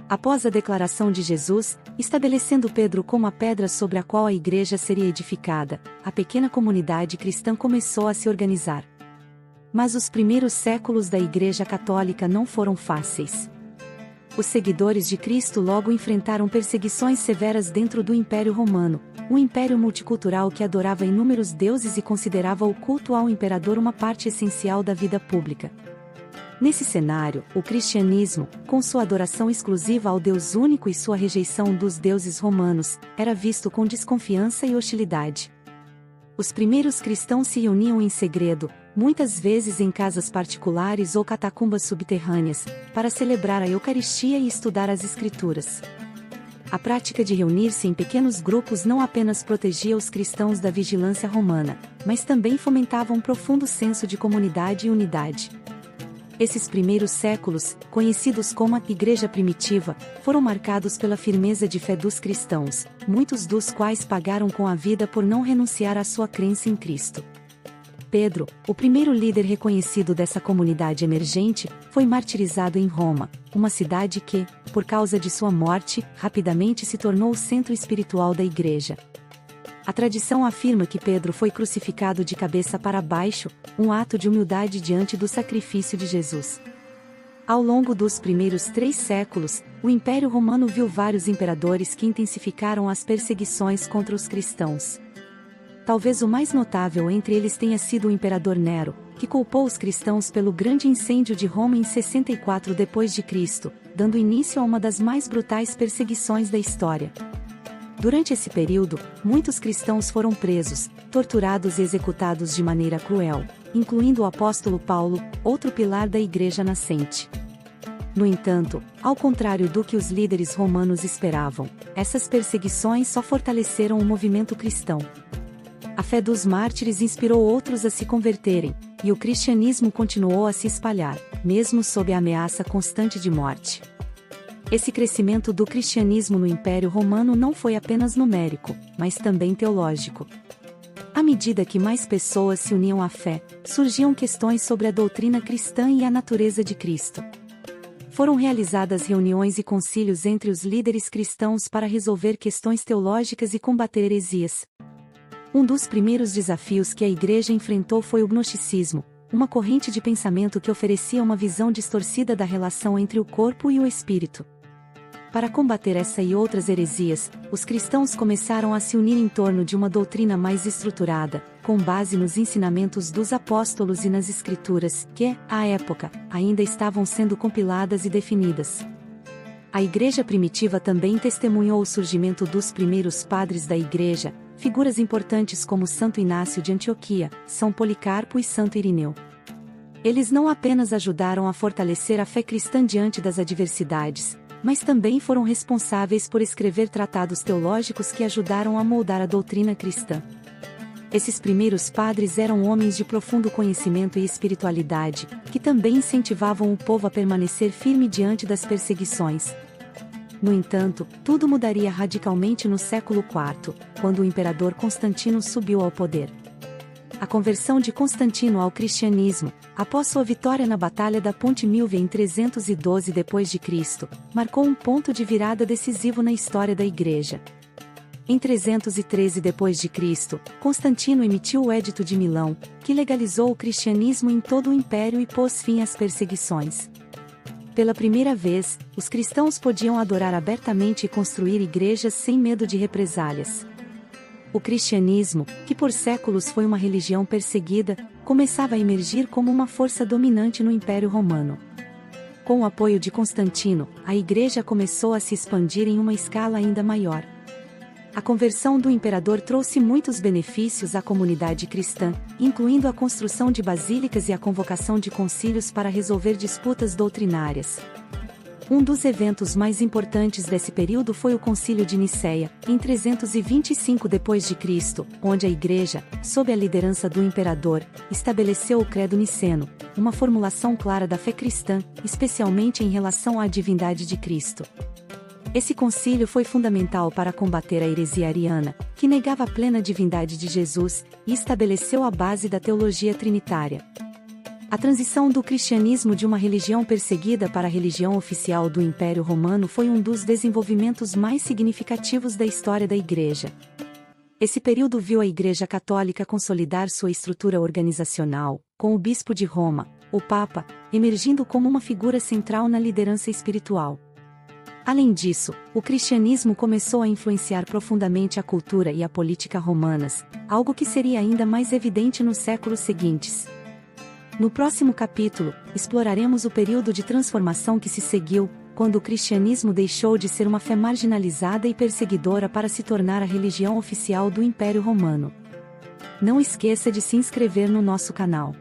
Após a declaração de Jesus, estabelecendo Pedro como a pedra sobre a qual a igreja seria edificada, a pequena comunidade cristã começou a se organizar. Mas os primeiros séculos da Igreja Católica não foram fáceis. Os seguidores de Cristo logo enfrentaram perseguições severas dentro do Império Romano, um império multicultural que adorava inúmeros deuses e considerava o culto ao imperador uma parte essencial da vida pública. Nesse cenário, o cristianismo, com sua adoração exclusiva ao Deus único e sua rejeição dos deuses romanos, era visto com desconfiança e hostilidade. Os primeiros cristãos se reuniam em segredo, muitas vezes em casas particulares ou catacumbas subterrâneas, para celebrar a Eucaristia e estudar as Escrituras. A prática de reunir-se em pequenos grupos não apenas protegia os cristãos da vigilância romana, mas também fomentava um profundo senso de comunidade e unidade. Esses primeiros séculos, conhecidos como a Igreja Primitiva, foram marcados pela firmeza de fé dos cristãos, muitos dos quais pagaram com a vida por não renunciar à sua crença em Cristo. Pedro, o primeiro líder reconhecido dessa comunidade emergente, foi martirizado em Roma, uma cidade que, por causa de sua morte, rapidamente se tornou o centro espiritual da Igreja. A tradição afirma que Pedro foi crucificado de cabeça para baixo, um ato de humildade diante do sacrifício de Jesus. Ao longo dos primeiros 3 séculos, o Império Romano viu vários imperadores que intensificaram as perseguições contra os cristãos. Talvez o mais notável entre eles tenha sido o imperador Nero, que culpou os cristãos pelo grande incêndio de Roma em 64 d.C., dando início a uma das mais brutais perseguições da história. Durante esse período, muitos cristãos foram presos, torturados e executados de maneira cruel, incluindo o apóstolo Paulo, outro pilar da Igreja nascente. No entanto, ao contrário do que os líderes romanos esperavam, essas perseguições só fortaleceram o movimento cristão. A fé dos mártires inspirou outros a se converterem, e o cristianismo continuou a se espalhar, mesmo sob a ameaça constante de morte. Esse crescimento do cristianismo no Império Romano não foi apenas numérico, mas também teológico. À medida que mais pessoas se uniam à fé, surgiam questões sobre a doutrina cristã e a natureza de Cristo. Foram realizadas reuniões e concílios entre os líderes cristãos para resolver questões teológicas e combater heresias. Um dos primeiros desafios que a Igreja enfrentou foi o gnosticismo, uma corrente de pensamento que oferecia uma visão distorcida da relação entre o corpo e o espírito. Para combater essa e outras heresias, os cristãos começaram a se unir em torno de uma doutrina mais estruturada, com base nos ensinamentos dos apóstolos e nas Escrituras, que, à época, ainda estavam sendo compiladas e definidas. A Igreja Primitiva também testemunhou o surgimento dos primeiros padres da Igreja, figuras importantes como Santo Inácio de Antioquia, São Policarpo e Santo Irineu. Eles não apenas ajudaram a fortalecer a fé cristã diante das adversidades, mas também foram responsáveis por escrever tratados teológicos que ajudaram a moldar a doutrina cristã. Esses primeiros padres eram homens de profundo conhecimento e espiritualidade, que também incentivavam o povo a permanecer firme diante das perseguições. No entanto, tudo mudaria radicalmente no século IV, quando o imperador Constantino subiu ao poder. A conversão de Constantino ao cristianismo, após sua vitória na Batalha da Ponte Milvia em 312 d.C., marcou um ponto de virada decisivo na história da Igreja. Em 313 d.C., Constantino emitiu o Edito de Milão, que legalizou o cristianismo em todo o império e pôs fim às perseguições. Pela primeira vez, os cristãos podiam adorar abertamente e construir igrejas sem medo de represálias. O cristianismo, que por séculos foi uma religião perseguida, começava a emergir como uma força dominante no Império Romano. Com o apoio de Constantino, a Igreja começou a se expandir em uma escala ainda maior. A conversão do imperador trouxe muitos benefícios à comunidade cristã, incluindo a construção de basílicas e a convocação de concílios para resolver disputas doutrinárias. Um dos eventos mais importantes desse período foi o Concílio de Nicéia, em 325 d.C., onde a Igreja, sob a liderança do imperador, estabeleceu o Credo Niceno, uma formulação clara da fé cristã, especialmente em relação à divindade de Cristo. Esse concílio foi fundamental para combater a heresia ariana, que negava a plena divindade de Jesus, e estabeleceu a base da teologia trinitária. A transição do cristianismo de uma religião perseguida para a religião oficial do Império Romano foi um dos desenvolvimentos mais significativos da história da Igreja. Esse período viu a Igreja Católica consolidar sua estrutura organizacional, com o Bispo de Roma, o Papa, emergindo como uma figura central na liderança espiritual. Além disso, o cristianismo começou a influenciar profundamente a cultura e a política romanas, algo que seria ainda mais evidente nos séculos seguintes. No próximo capítulo, exploraremos o período de transformação que se seguiu, quando o cristianismo deixou de ser uma fé marginalizada e perseguidora para se tornar a religião oficial do Império Romano. Não esqueça de se inscrever no nosso canal.